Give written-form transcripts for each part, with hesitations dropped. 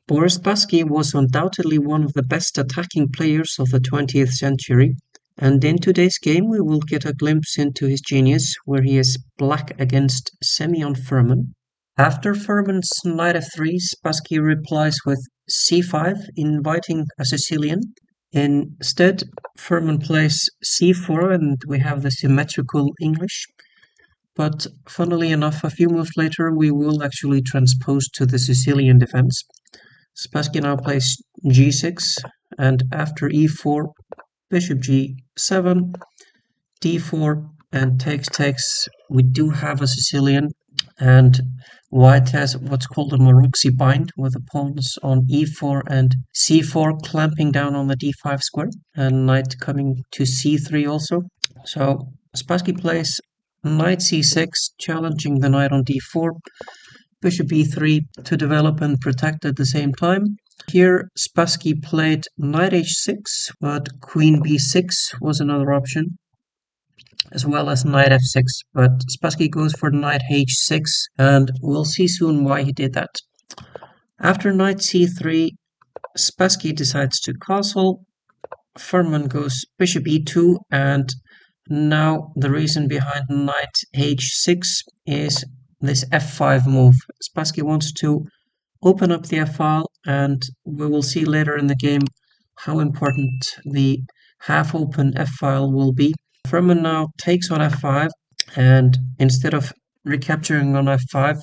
Boris Spassky was undoubtedly one of the best attacking players of the 20th century, and in today's game we will get a glimpse into his genius, where he is black against Semyon Furman. After Furman's knight f3, Spassky replies with c5, inviting a Sicilian. Instead, Furman plays c4, and we have the symmetrical English. But funnily enough, a few moves later, we will actually transpose to the Sicilian defense. Spassky now plays g6, and after e4, bishop g7, d4, and takes. We do have a Sicilian, and white has what's called a Maroczy bind, with the pawns on e4 and c4 clamping down on the d5 square, and knight coming to c3 also. So Spassky plays knight c6, challenging the knight on d4, bishop e3 to develop and protect at the same time. Here Spassky played knight h6, but queen b6 was another option, as well as knight f6, but Spassky goes for knight h6, and we'll see soon why he did that. After knight c3, Spassky decides to castle. Furman goes bishop e2, and now the reason behind knight h6 is this f5 move. Spassky wants to open up the f-file, and we will see later in the game how important the half-open f-file will be. Furman now takes on f5, and instead of recapturing on f5,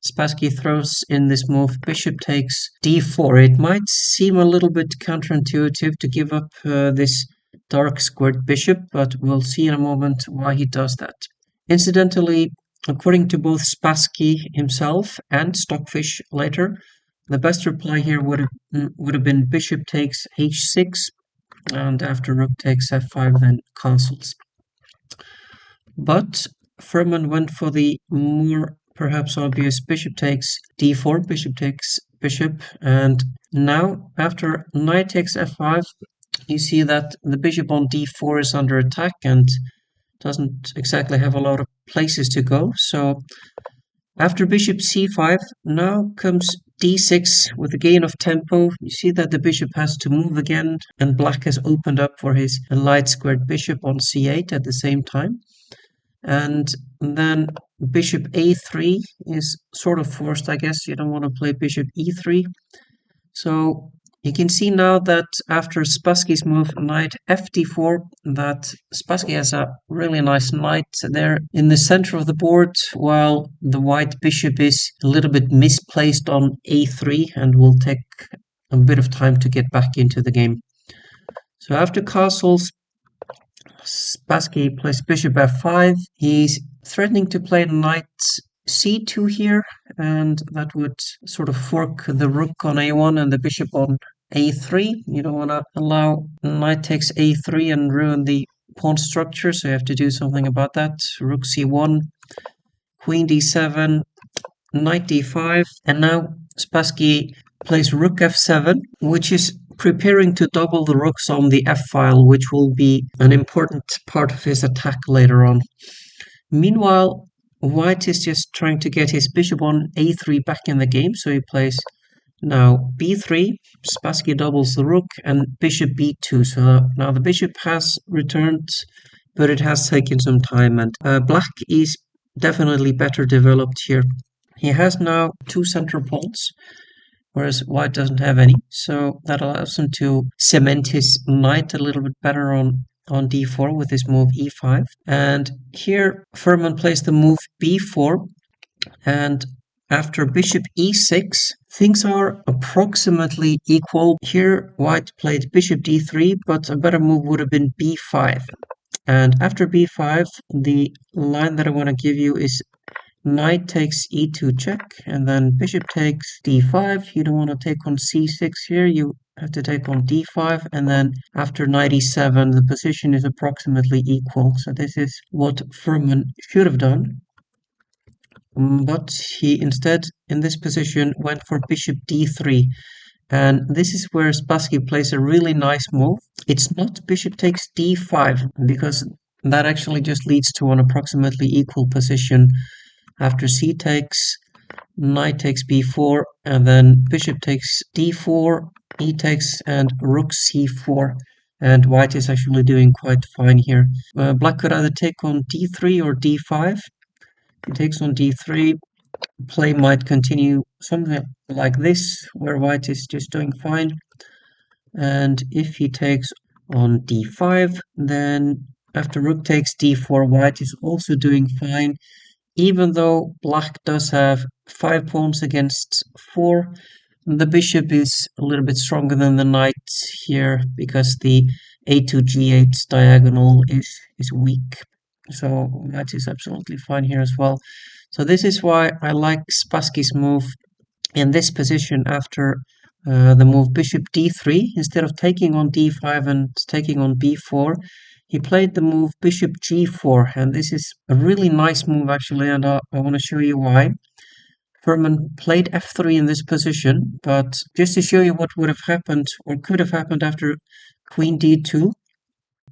Spassky throws in this move bishop takes d4. It might seem a little bit counterintuitive to give up this dark squared bishop, but we'll see in a moment why he does that. Incidentally, according to both Spassky himself and Stockfish later, the best reply here would have been bishop takes h6, and after rook takes f5, then castles. But Furman went for the more perhaps obvious bishop takes d4, bishop takes bishop, and now after knight takes f5, you see that the bishop on d4 is under attack and doesn't exactly have a lot of places to go. So after bishop c5, now comes d6 with a gain of tempo. You see that the bishop has to move again, and black has opened up for his light squared bishop on c8 at the same time. And then bishop a3 is sort of forced, I guess. You don't want to play bishop e3. So you can see now that after Spassky's move knight fd4, that Spassky has a really nice knight there in the center of the board, while the white bishop is a little bit misplaced on a3 and will take a bit of time to get back into the game. So after castles, Spassky plays bishop f5. He's threatening to play knight c2 here, and that would sort of fork the rook on a1 and the bishop on a3. You don't want to allow knight takes a3 and ruin the pawn structure, so you have to do something about that. Rook c1, queen d7, knight d5, and now Spassky plays rook f7, which is preparing to double the rooks on the f-file, which will be an important part of his attack later on. Meanwhile, white is just trying to get his bishop on a3 back in the game, so he plays now b3, Spassky doubles the rook, and bishop b2. So now the bishop has returned, but it has taken some time, and black is definitely better developed here. He has now two central pawns, whereas white doesn't have any, so that allows him to cement his knight a little bit better on d4 with his move e5. And here Furman plays the move b4, and after bishop e6, things are approximately equal. Here white played bishop d3, but a better move would have been b5. And after b5, the line that I want to give you is knight takes e2 check, and then bishop takes d5. You don't want to take on c6 here, you have to take on d5, and then after knight e7, the position is approximately equal. So this is what Furman should have done. But he instead, in this position, went for bishop d3. And this is where Spassky plays a really nice move. It's not bishop takes d5, because that actually just leads to an approximately equal position. After c takes, knight takes b4, and then bishop takes d4, e takes, and rook c4. And white is actually doing quite fine here. Black could either take on d3 or d5. He takes on d3. Play might continue something like this, where white is just doing fine. And if he takes on d5, then after rook takes d4, white is also doing fine, even though black does have 5 pawns against 4. The bishop is a little bit stronger than the knight here because the a2 g8 diagonal is weak. So white is absolutely fine here as well. So this is why I like Spassky's move in this position after the move bishop d3. Instead of taking on d5 and taking on b4, he played the move bishop g4, and this is a really nice move actually, and I want to show you why. Furman played f3 in this position, but just to show you what would have happened or could have happened after queen d2,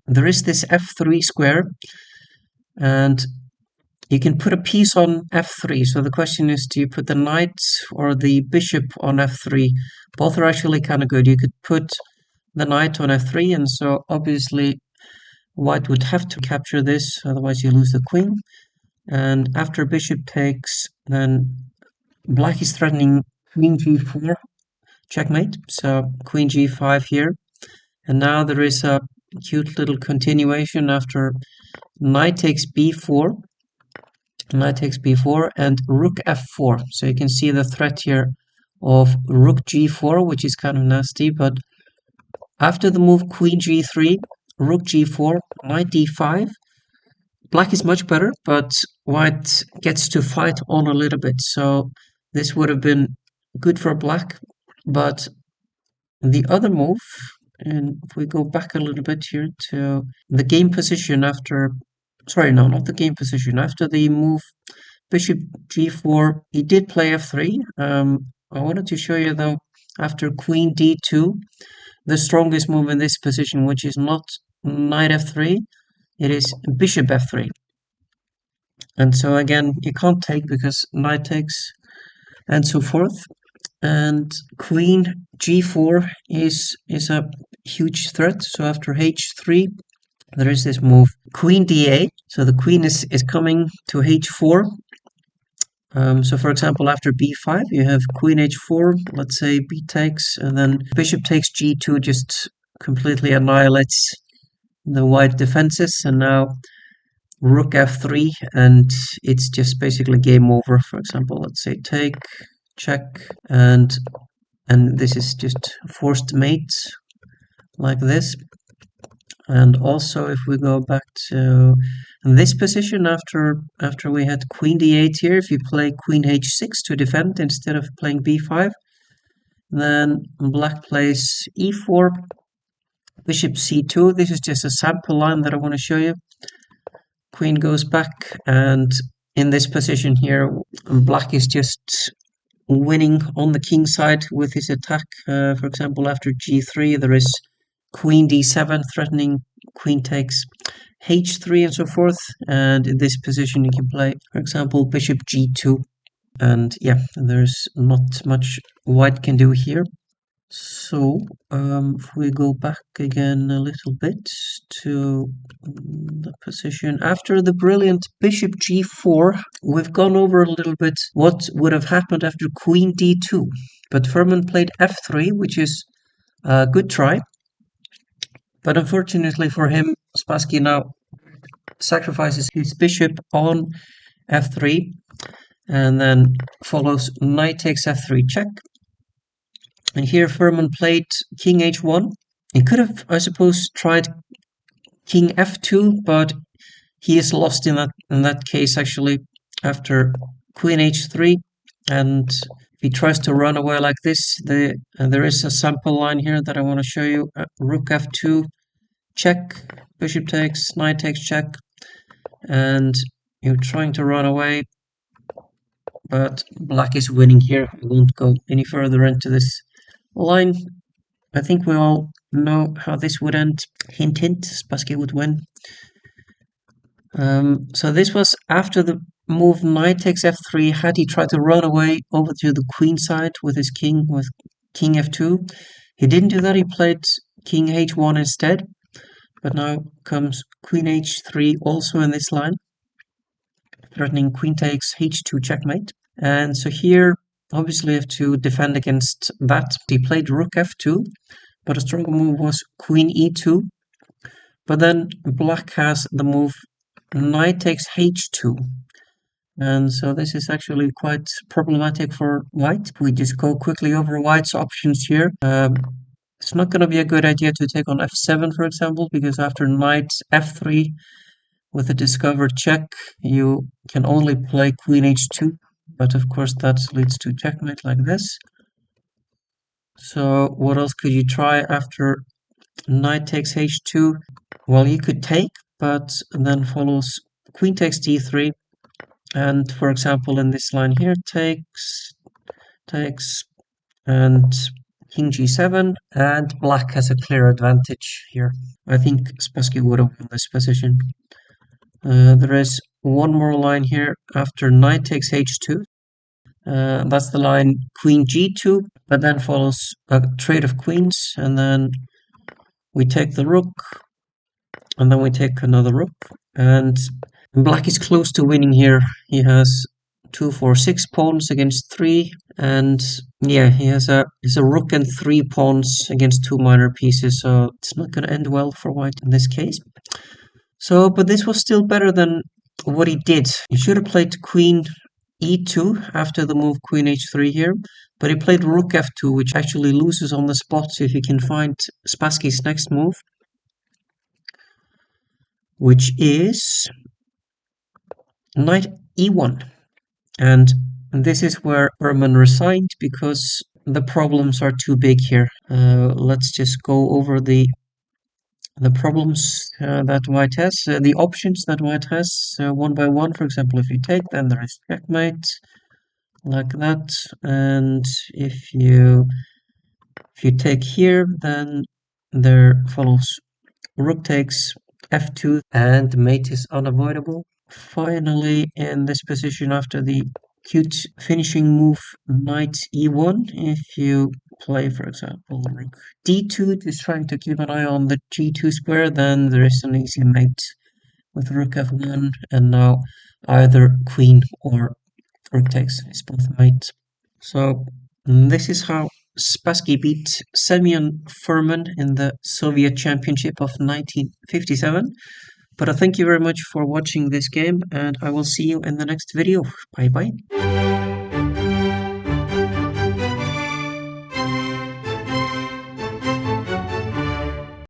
there is this f3 square, and you can put a piece on f3. So the question is, do you put the knight or the bishop on f3? Both are actually kind of good. You could put the knight on f3, and so obviously white would have to capture this, otherwise you lose the queen. And after bishop takes, then black is threatening queen g4, checkmate. So queen g5 here. And now there is a cute little continuation after knight takes b4. Knight takes b4 and rook f4. So you can see the threat here of rook g4, which is kind of nasty. But after the move queen g3, rook g4, knight d5, black is much better, but white gets to fight on a little bit. So this would have been good for black. But the other move, and if we go back a little bit here to the game position after, sorry, no, not the game position, after the move bishop g4, he did play f3. I wanted to show you though, after queen d2, the strongest move in this position, which is not knight f3, it is bishop f3. And so again, you can't take because knight takes and so forth. And queen g4 is a huge threat. So after h3, there is this move queen d8. So the queen is coming to h4. So for example, after b5, you have queen h4, let's say b takes, and then bishop takes g2 just completely annihilates the white defenses, and now rook f3, and it's just basically game over. For example, let's say take, check, and this is just forced mate, like this. And also, if we go back to this position after we had queen d8 here, if you play queen h6 to defend instead of playing b5, then black plays e4, bishop c2. This is just a sample line that I want to show you. Queen goes back, and in this position here, black is just winning on the king side with his attack. For example, after g3, there is queen d7 threatening queen takes h3 and so forth, and in this position you can play, for example, bishop g2, and yeah, there's not much white can do here. So if we go back again a little bit to the position after the brilliant bishop g4, we've gone over a little bit what would have happened after queen d2, but Furman played f3, which is a good try. But unfortunately for him, Spassky now sacrifices his bishop on f3 and then follows knight takes f3 check. And here Furman played king h1. He could have, I suppose, tried king f2, but he is lost in that case actually after queen h3. And if he tries to run away like this, there is a sample line here that I want to show you. Rook f2, check, bishop takes, knight takes check, and you're trying to run away, but black is winning here. I won't go any further into this line. I think we all know how this would end. Hint, hint, Spassky would win. So this was after the move knight takes f3. Had he tried to run away over to the queen side with his king, with king f2, he didn't do that. He played king h1 instead. But now comes queen h3 also in this line, threatening queen takes h2 checkmate. And so here, obviously, I have to defend against that. He played rook f2, but a stronger move was queen e2. But then black has the move knight takes h2. And so this is actually quite problematic for white. We just go quickly over white's options here. It's not going to be a good idea to take on f7, for example, because after knight f3 with a discovered check, you can only play queen h2. But of course, that leads to checkmate like this. So what else could you try after knight takes h2? Well, you could take, but then follows queen takes d3. And for example, in this line here, takes, and king g7, and black has a clear advantage here. I think Spassky would have won this position. There is one more line here after knight takes h2. That's the line queen g2, but then follows a trade of queens, and then we take the rook, and then we take another rook, and black is close to winning here. He has 2, 4, 6 pawns against 3, and yeah, he has a rook and 3 pawns against 2 minor pieces, so it's not going to end well for white in this case. So, but this was still better than what he did. He should have played queen e2 after the move queen h3 here, but he played rook f2, which actually loses on the spot if he can find Spassky's next move, which is knight e1. And this is where Furman resigned because the problems are too big here. Let's just go over the problems that white has, the options that white has one by one. For example, if you take, then there is checkmate, like that. And if you take here, then there follows rook takes f2, and mate is unavoidable. Finally, in this position, after the cute finishing move knight e1, if you play, for example, rook d2, just trying to keep an eye on the g2 square, then there is an easy mate with rook f1, and now either queen or rook takes is both mate. So this is how Spassky beat Semyon Furman in the Soviet Championship of 1957. But I thank you very much for watching this game, and I will see you in the next video. Bye bye.